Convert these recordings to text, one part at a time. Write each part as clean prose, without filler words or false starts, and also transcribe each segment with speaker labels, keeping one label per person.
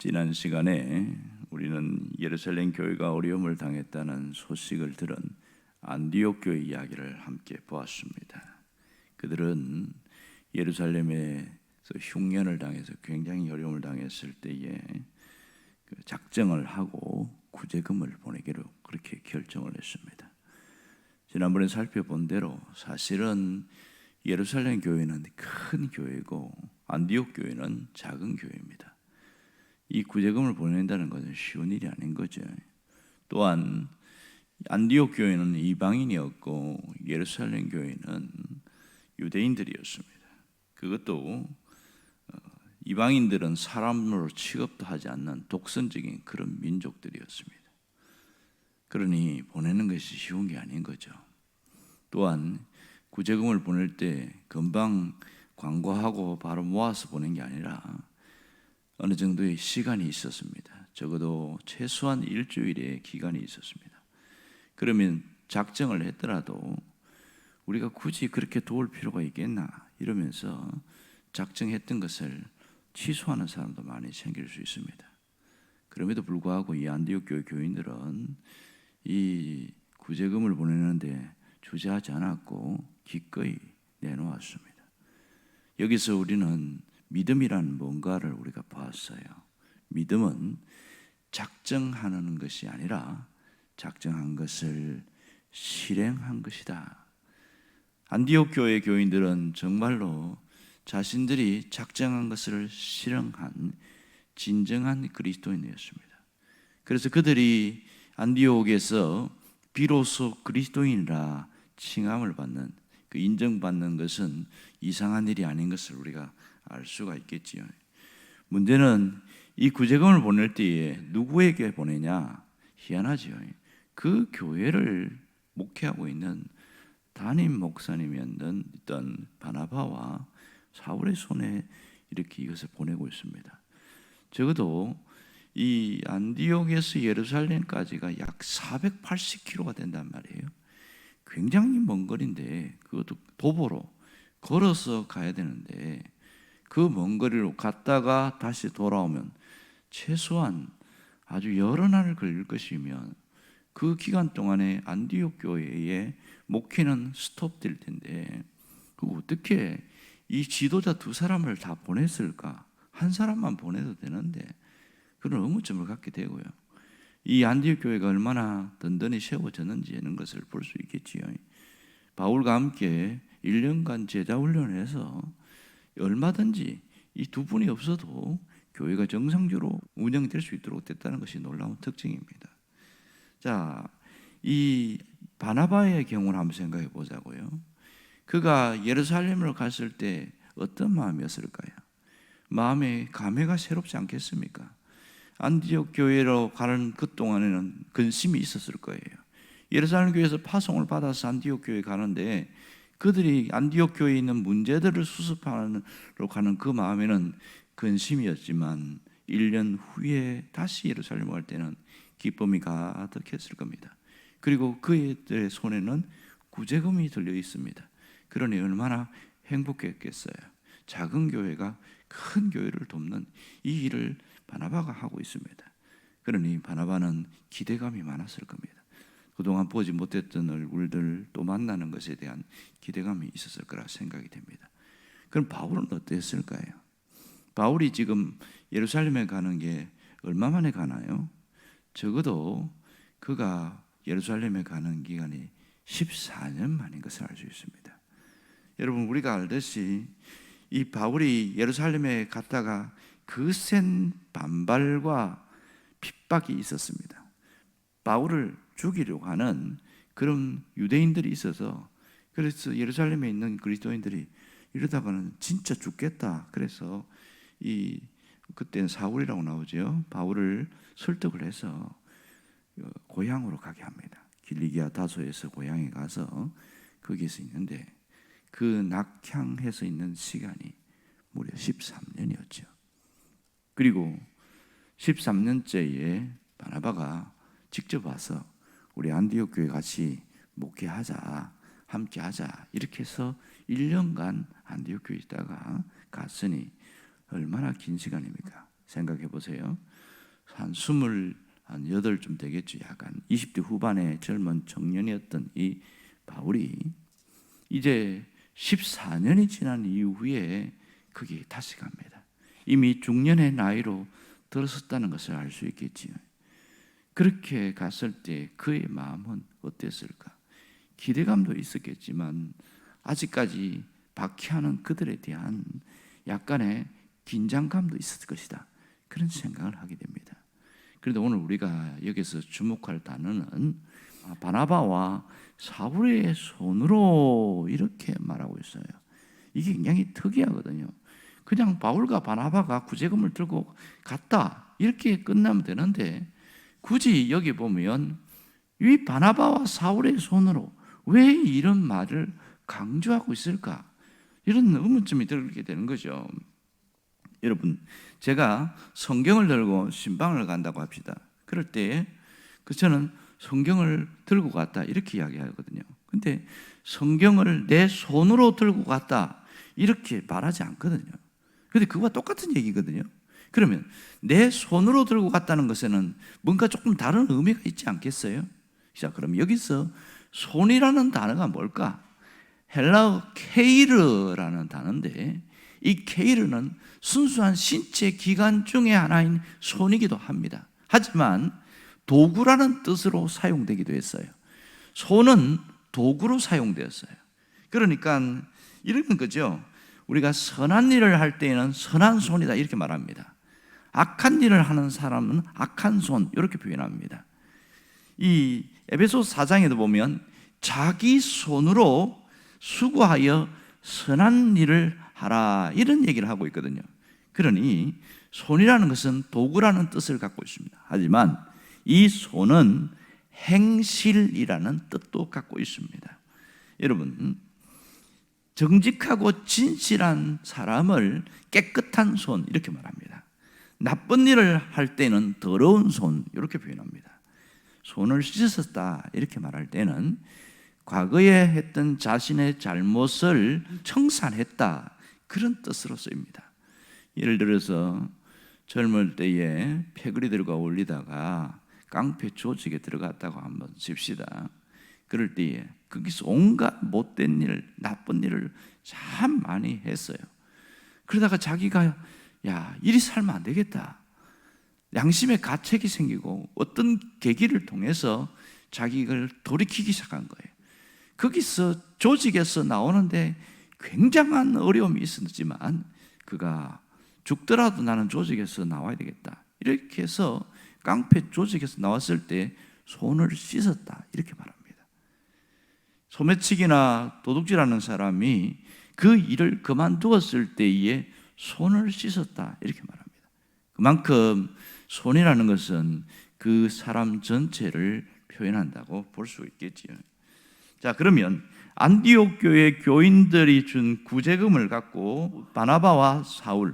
Speaker 1: 지난 시간에 우리는 예루살렘 교회가 어려움을 당했다는 소식을 들은 안디옥 교회 이야기를 함께 보았습니다. 그들은 예루살렘에서 흉년을 당해서 굉장히 어려움을 당했을 때에 작정을 하고 구제금을 보내기로 그렇게 결정을 했습니다. 지난번에 살펴본 대로 사실은 예루살렘 교회는 큰 교회고 안디옥 교회는 작은 교회입니다. 이 구제금을 보낸다는 것은 쉬운 일이 아닌 거죠. 또한 안디옥 교회는 이방인이었고 예루살렘 교회는 유대인들이었습니다. 그것도 이방인들은 사람으로 취급도 하지 않는 독선적인 그런 민족들이었습니다. 그러니 보내는 것이 쉬운 게 아닌 거죠. 또한 구제금을 보낼 때 금방 광고하고 바로 모아서 보낸 게 아니라 어느 정도의 시간이 있었습니다. 적어도 최소한 일주일의 기간이 있었습니다. 그러면 작정을 했더라도 우리가 굳이 그렇게 도울 필요가 있겠나 이러면서 작정했던 것을 취소하는 사람도 많이 생길 수 있습니다. 그럼에도 불구하고 이 안디옥 교회 교인들은 이 구제금을 보내는데 주저하지 않았고 기꺼이 내놓았습니다. 여기서 우리는 믿음이란 뭔가를 우리가 봤어요. 믿음은 작정하는 것이 아니라 작정한 것을 실행한 것이다. 안디옥 교회 교인들은 정말로 자신들이 작정한 것을 실행한 진정한 그리스도인이었습니다. 그래서 그들이 안디옥에서 비로소 그리스도인이라 칭함을 받는, 그 인정받는 것은 이상한 일이 아닌 것을 우리가 알 수가 있겠지요. 문제는 이 구제금을 보낼 때에 누구에게 보내냐? 희한하지요. 그 교회를 목회하고 있는 담임 목사님이었던 바나바와 사울의 손에 이렇게 이것을 보내고 있습니다. 적어도 이 안디옥에서 예루살렘까지가 약 480km가 된단 말이에요. 굉장히 먼 거리인데 그것도 도보로 걸어서 가야 되는데 그 먼 거리로 갔다가 다시 돌아오면 최소한 아주 여러 날을 걸릴 것이면 그 기간 동안에 안디옥 교회의 목회는 스톱될 텐데 그 어떻게 이 지도자 두 사람을 다 보냈을까? 한 사람만 보내도 되는데 그런 의문점을 갖게 되고요. 이 안디옥 교회가 얼마나 든든히 세워졌는지 하는 것을 볼 수 있겠지요. 바울과 함께 1년간 제자 훈련을 해서 얼마든지 이 두 분이 없어도 교회가 정상적으로 운영될 수 있도록 됐다는 것이 놀라운 특징입니다. 자, 이 바나바의 경우를 한번 생각해 보자고요. 그가 예루살렘으로 갔을 때 어떤 마음이었을까요? 마음에 감회가 새롭지 않겠습니까? 안디옥 교회로 가는 그 동안에는 근심이 있었을 거예요. 예루살렘 교회에서 파송을 받아서 안디옥 교회에 가는데 그들이 안디옥 교회에 있는 문제들을 수습하러 가는 그 마음에는 근심이었지만 1년 후에 다시 예루살렘 갈 때는 기쁨이 가득했을 겁니다. 그리고 그들의 손에는 구제금이 들려 있습니다. 그러니 얼마나 행복했겠어요. 작은 교회가 큰 교회를 돕는 이 일을 바나바가 하고 있습니다. 그러니 바나바는 기대감이 많았을 겁니다. 그동안 보지 못했던 얼굴들 또 만나는 것에 대한 기대감이 있었을 거라 생각이 됩니다. 그럼 바울은 어땠을까요? 바울이 지금 예루살렘에 가는 게 얼마 만에 가나요? 적어도 그가 예루살렘에 가는 기간이 14년 만인 것을 알 수 있습니다. 여러분, 우리가 알듯이 이 바울이 예루살렘에 갔다가 거센 반발과 핍박이 있었습니다. 바울을 죽이려고 하는 그런 유대인들이 있어서, 그래서 예루살렘에 있는 그리스도인들이 이러다가는 진짜 죽겠다. 그래서 그때는 사울이라고 나오죠. 바울을 설득을 해서 고향으로 가게 합니다. 길리기아 다소에서 고향에 가서 거기서 있는데 그 낙향해서 있는 시간이 무려 13년이었죠. 그리고 13년째에 바나바가 직접 와서 우리 안디옥 교회 같이 목회하자, 함께 하자 이렇게 해서 1년간 안디옥 교회에 있다가 갔으니 얼마나 긴 시간입니까? 생각해 보세요. 한 28쯤 되겠죠. 약간 20대 후반의 젊은 청년이었던 이 바울이 이제 14년이 지난 이후에 거기에 다시 갑니다. 이미 중년의 나이로 들어섰다는 것을 알 수 있겠지요. 그렇게 갔을 때 그의 마음은 어땠을까? 기대감도 있었겠지만 아직까지 박해하는 그들에 대한 약간의 긴장감도 있었을 것이다. 그런 생각을 하게 됩니다. 그런데 오늘 우리가 여기서 주목할 단어는 바나바와 사울의 손으로 이렇게 말하고 있어요. 이게 굉장히 특이하거든요. 그냥 바울과 바나바가 구제금을 들고 갔다 이렇게 끝나면 되는데 굳이 여기 보면 이 바나바와 사울의 손으로 왜 이런 말을 강조하고 있을까? 이런 의문점이 들게 되는 거죠. 여러분, 제가 성경을 들고 신방을 간다고 합시다. 그럴 때 저는 성경을 들고 갔다 이렇게 이야기하거든요. 근데 성경을 내 손으로 들고 갔다 이렇게 말하지 않거든요. 근데 그거와 똑같은 얘기거든요. 그러면 내 손으로 들고 갔다는 것에는 뭔가 조금 다른 의미가 있지 않겠어요? 자, 그럼 여기서 손이라는 단어가 뭘까? 헬라어 케이르라는 단어인데 이 케이르는 순수한 신체 기관 중에 하나인 손이기도 합니다. 하지만 도구라는 뜻으로 사용되기도 했어요. 손은 도구로 사용되었어요. 그러니까 이런 거죠. 우리가 선한 일을 할 때에는 선한 손이다 이렇게 말합니다. 악한 일을 하는 사람은 악한 손 이렇게 표현합니다. 이 에베소 4장에도 보면 자기 손으로 수고하여 선한 일을 하라 이런 얘기를 하고 있거든요. 그러니 손이라는 것은 도구라는 뜻을 갖고 있습니다. 하지만 이 손은 행실이라는 뜻도 갖고 있습니다. 여러분, 정직하고 진실한 사람을 깨끗한 손 이렇게 말합니다. 나쁜 일을 할 때는 더러운 손 이렇게 표현합니다. 손을 씻었다 이렇게 말할 때는 과거에 했던 자신의 잘못을 청산했다 그런 뜻으로 쓰입니다. 예를 들어서 젊을 때에 패거리들과 어울리다가 깡패 조직에 들어갔다고 한번 칩시다. 그럴 때에 거기서 온갖 못된 일, 나쁜 일을 참 많이 했어요. 그러다가 자기가 이리 살면 안 되겠다. 양심의 가책이 생기고 어떤 계기를 통해서 자기를 돌이키기 시작한 거예요. 거기서 조직에서 나오는데 굉장한 어려움이 있었지만 그가 죽더라도 나는 조직에서 나와야 되겠다. 이렇게 해서 깡패 조직에서 나왔을 때 손을 씻었다. 이렇게 말합니다. 소매치기나 도둑질하는 사람이 그 일을 그만두었을 때에 손을 씻었다. 이렇게 말합니다. 그만큼 손이라는 것은 그 사람 전체를 표현한다고 볼 수 있겠지요. 자, 그러면 안디옥 교회 교인들이 준 구제금을 갖고 바나바와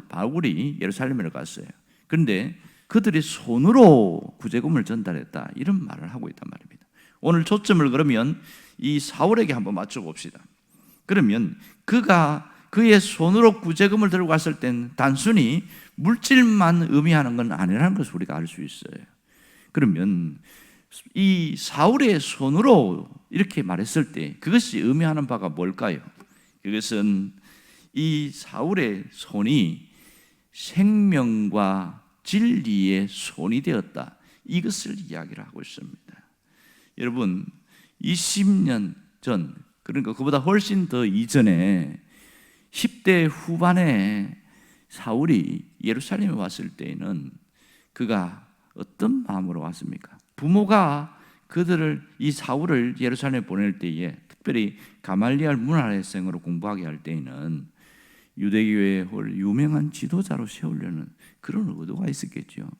Speaker 1: 바울이 예루살렘으로 갔어요. 그런데 그들이 손으로 구제금을 전달했다 이런 말을 하고 있단 말입니다. 오늘 초점을 그러면 이 사울에게 한번 맞춰봅시다. 그러면 그가 그의 손으로 구제금을 들고 갔을 땐 단순히 물질만 의미하는 건 아니라는 것을 우리가 알 수 있어요. 그러면 이 사울의 손으로 이렇게 말했을 때 그것이 의미하는 바가 뭘까요? 그것은 이 사울의 손이 생명과 진리의 손이 되었다. 이것을 이야기를 하고 있습니다. 여러분, 20년 전, 그러니까 그보다 훨씬 더 이전에 10대 후반에 사울이 예루살렘에 왔을 때에는 그가 어떤 마음으로 왔습니까? 부모가 이 사울을 예루살렘에 보낼 때에 특별히 가말리엘 문화회생으로 공부하게 할 때에는 유대교의 유명한 지도자로 세우려는 그런 의도가 있었겠죠.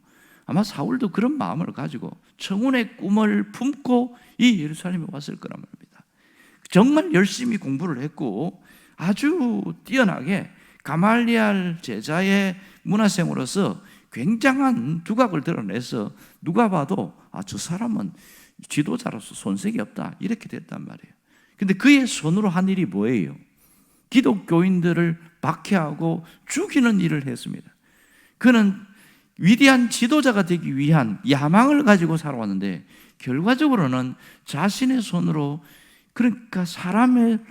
Speaker 1: 아마 사울도 그런 마음을 가지고 청운의 꿈을 품고 이 예루살렘에 왔을 거란 말입니다. 정말 열심히 공부를 했고 아주 뛰어나게 가말리엘 제자의 문화생으로서 굉장한 두각을 드러내서 누가 봐도 저 사람은 지도자로서 손색이 없다 이렇게 됐단 말이에요. 근데 그의 손으로 한 일이 뭐예요? 기독교인들을 박해하고 죽이는 일을 했습니다. 그는 위대한 지도자가 되기 위한 야망을 가지고 살아왔는데 결과적으로는 자신의 손으로, 그러니까 사람을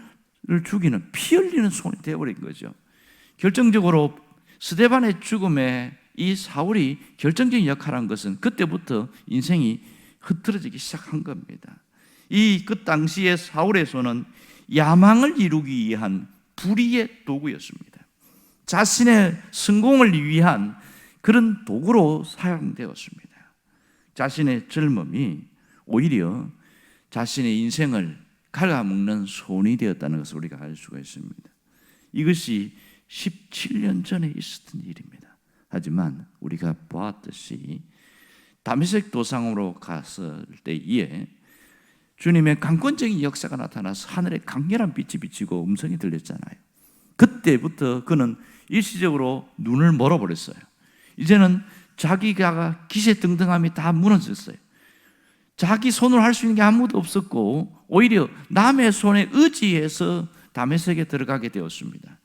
Speaker 1: 죽이는, 피 흘리는 손이 되어버린 거죠. 결정적으로 스데반의 죽음에 이 사울이 결정적인 역할을 한 것은 그때부터 인생이 흐트러지기 시작한 겁니다. 그 당시에 사울의 손은 야망을 이루기 위한 불의의 도구였습니다. 자신의 성공을 위한 그런 도구로 사용되었습니다. 자신의 젊음이 오히려 자신의 인생을 갉아먹는 손이 되었다는 것을 우리가 알 수가 있습니다. 이것이 17년 전에 있었던 일입니다. 하지만 우리가 보았듯이 다메섹 도상으로 갔을 때에 주님의 강권적인 역사가 나타나서 하늘에 강렬한 빛이 비치고 음성이 들렸잖아요. 그때부터 그는 일시적으로 눈을 멀어버렸어요. 이제는 자기가 기세등등함이 다 무너졌어요. 자기 손으로 할 수 있는 게 아무도 없었고 오히려 남의 손에 의지해서 다메섹에 들어가게 되었습니다.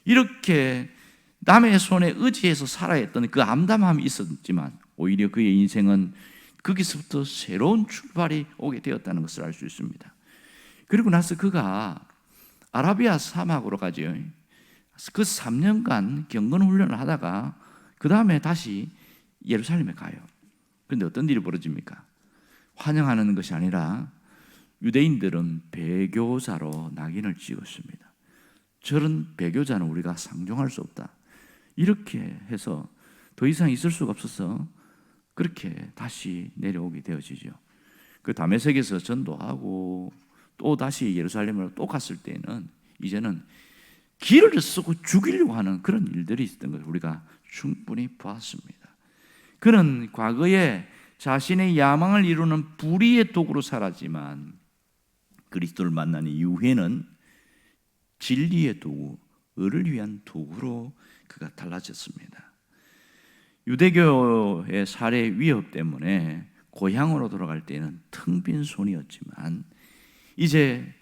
Speaker 1: 이렇게 남의 손에 의지해서 살아야 했던 그 암담함이 있었지만 오히려 그의 인생은 거기서부터 새로운 출발이 오게 되었다는 것을 알 수 있습니다. 그리고 나서 그가 아라비아 사막으로 가죠. 그 3년간 경건 훈련을 하다가 그 다음에 다시 예루살렘에 가요. 그런데 어떤 일이 벌어집니까? 환영하는 것이 아니라 유대인들은 배교자로 낙인을 찍었습니다. 저런 배교자는 우리가 상종할 수 없다. 이렇게 해서 더 이상 있을 수가 없어서 그렇게 다시 내려오게 되어지죠. 그 다메섹에서 전도하고 또 다시 예루살렘으로 또 갔을 때는 이제는 길을 쓰고 죽이려고 하는 그런 일들이 있었던 것을 우리가 충분히 보았습니다. 그는 과거에 자신의 야망을 이루는 불의의 도구로 살았지만 그리스도를 만난 이후에는 진리의 도구, 의를 위한 도구로 그가 달라졌습니다. 유대교의 살해 위협 때문에 고향으로 돌아갈 때는 텅 빈 손이었지만 이제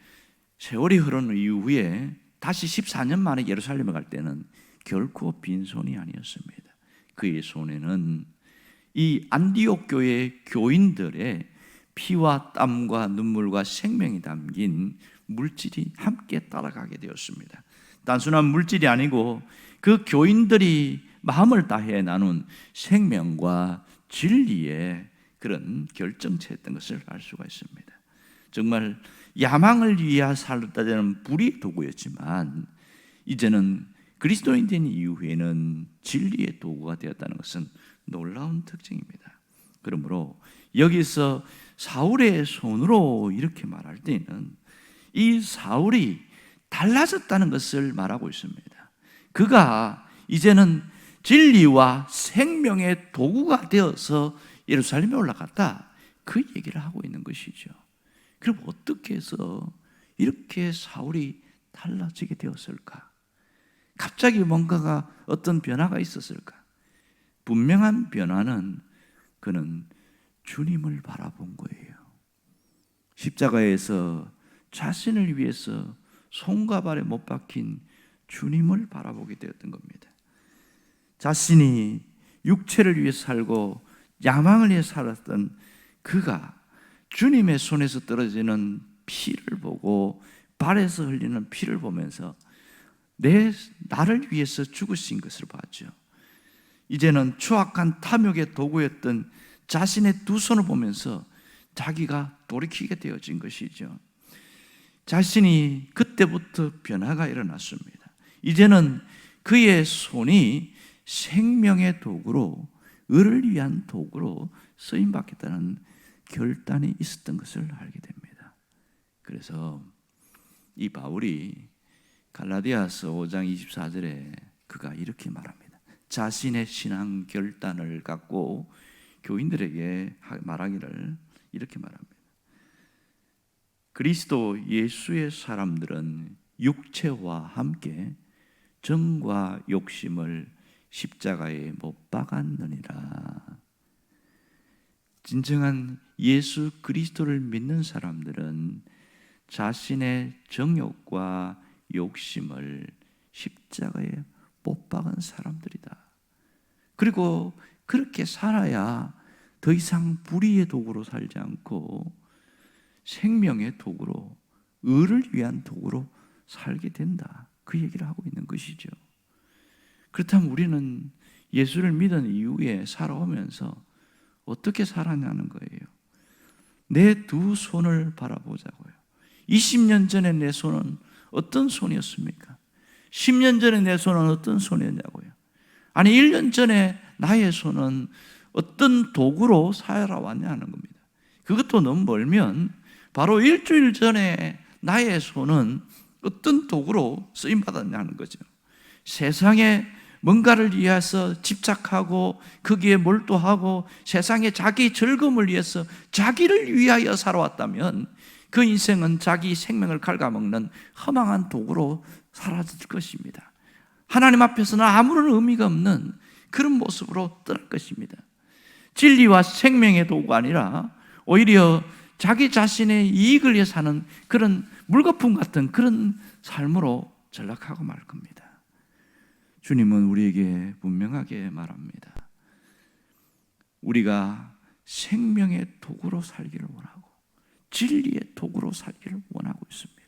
Speaker 1: 세월이 흐른 이후에 다시 14년 만에 예루살렘에 갈 때는 결코 빈손이 아니었습니다. 그의 손에는 이 안디옥 교회 교인들의 피와 땀과 눈물과 생명이 담긴 물질이 함께 따라가게 되었습니다. 단순한 물질이 아니고 그 교인들이 마음을 다해 나눈 생명과 진리의 그런 결정체였던 것을 알 수가 있습니다. 정말 야망을 위하여 살았다는 불의의 도구였지만 이제는 그리스도인 된 이후에는 진리의 도구가 되었다는 것은 놀라운 특징입니다. 그러므로 여기서 사울의 손으로 이렇게 말할 때는 이 사울이 달라졌다는 것을 말하고 있습니다. 그가 이제는 진리와 생명의 도구가 되어서 예루살렘에 올라갔다, 그 얘기를 하고 있는 것이죠. 그럼 어떻게 해서 이렇게 사울이 달라지게 되었을까? 갑자기 뭔가가 어떤 변화가 있었을까? 분명한 변화는 그는 주님을 바라본 거예요. 십자가에서 자신을 위해서 손과 발에 못 박힌 주님을 바라보게 되었던 겁니다. 자신이 육체를 위해 살고 야망을 위해 살았던 그가 주님의 손에서 떨어지는 피를 보고 발에서 흘리는 피를 보면서 나를 위해서 죽으신 것을 봤죠. 이제는 추악한 탐욕의 도구였던 자신의 두 손을 보면서 자기가 돌이키게 되어진 것이죠. 자신이 그때부터 변화가 일어났습니다. 이제는 그의 손이 생명의 도구로, 의를 위한 도구로 쓰임받겠다는 결단이 있었던 것을 알게 됩니다. 그래서 이 바울이 갈라디아서 5장 24절에 그가 이렇게 말합니다. 자신의 신앙 결단을 갖고 교인들에게 말하기를 이렇게 말합니다. 그리스도 예수의 사람들은 육체와 함께 정과 욕심을 십자가에 못 박았느니라. 진정한 예수 그리스도를 믿는 사람들은 자신의 정욕과 욕심을 십자가에 못 박은 사람들이다. 그리고 그렇게 살아야 더 이상 불의의 도구로 살지 않고 생명의 도구로, 의를 위한 도구로 살게 된다. 그 얘기를 하고 있는 것이죠. 그렇다면 우리는 예수를 믿은 이후에 살아오면서 어떻게 살았냐는 거예요. 내 두 손을 바라보자고요. 20년 전에 내 손은 어떤 손이었습니까? 10년 전에 내 손은 어떤 손이었냐고요. 아니 1년 전에 나의 손은 어떤 도구로 살아왔냐는 겁니다. 그것도 너무 멀면 바로 일주일 전에 나의 손은 어떤 도구로 쓰임받았냐는 거죠. 세상에 뭔가를 위해서 집착하고 거기에 몰두하고 세상에 자기 즐거움을 위해서 자기를 위하여 살아왔다면 그 인생은 자기 생명을 갉아먹는 허망한 도구로 사라질 것입니다. 하나님 앞에서는 아무런 의미가 없는 그런 모습으로 떠날 것입니다. 진리와 생명의 도구가 아니라 오히려 자기 자신의 이익을 위해 사는 그런 물거품 같은 그런 삶으로 전락하고 말 겁니다. 주님은 우리에게 분명하게 말합니다. 우리가 생명의 도구로 살기를 원하고 진리의 도구로 살기를 원하고 있습니다.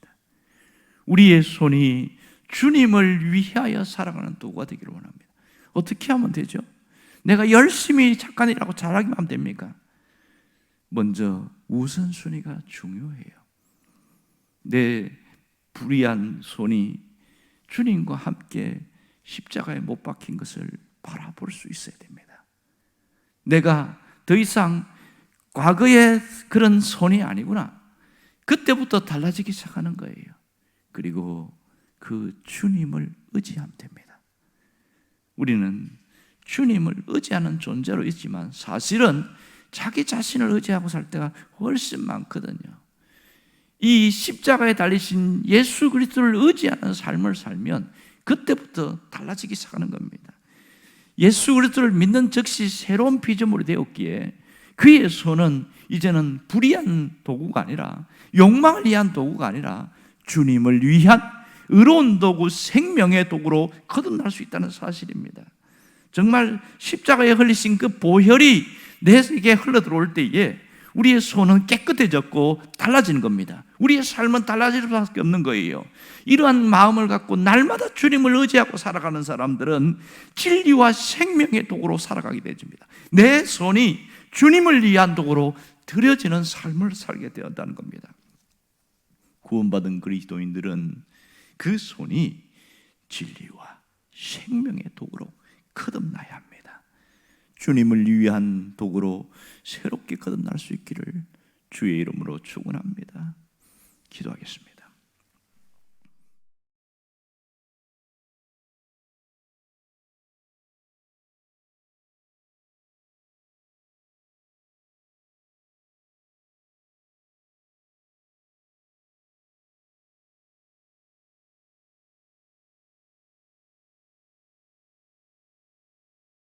Speaker 1: 우리의 손이 주님을 위하여 살아가는 도구가 되기를 원합니다. 어떻게 하면 되죠? 내가 열심히 착한이라고 잘하기만 하면 됩니까? 먼저 우선순위가 중요해요. 내 불의한 손이 주님과 함께 십자가에 못 박힌 것을 바라볼 수 있어야 됩니다. 내가 더 이상 과거의 그런 손이 아니구나. 그때부터 달라지기 시작하는 거예요. 그리고 그 주님을 의지하면 됩니다. 우리는 주님을 의지하는 존재로 있지만 사실은 자기 자신을 의지하고 살 때가 훨씬 많거든요. 이 십자가에 달리신 예수 그리스도를 의지하는 삶을 살면 그때부터 달라지기 시작하는 겁니다. 예수 그리스도를 믿는 즉시 새로운 피조물이 되었기에 그의 손은 이제는 불의한 도구가 아니라 욕망을 위한 도구가 아니라 주님을 위한 의로운 도구, 생명의 도구로 거듭날 수 있다는 사실입니다. 정말 십자가에 흘리신 그 보혈이 내게 흘러들어올 때에 우리의 손은 깨끗해졌고 달라지는 겁니다. 우리의 삶은 달라질 수밖에 없는 거예요. 이러한 마음을 갖고 날마다 주님을 의지하고 살아가는 사람들은 진리와 생명의 도구로 살아가게 되집니다. 내 손이 주님을 위한 도구로 드려지는 삶을 살게 되었다는 겁니다. 구원받은 그리스도인들은 그 손이 진리와 생명의 도구로 거듭나야 합니다. 주님을 위한 도구로 새롭게 거듭날 수 있기를 주의 이름으로 축원합니다. 기도하겠습니다.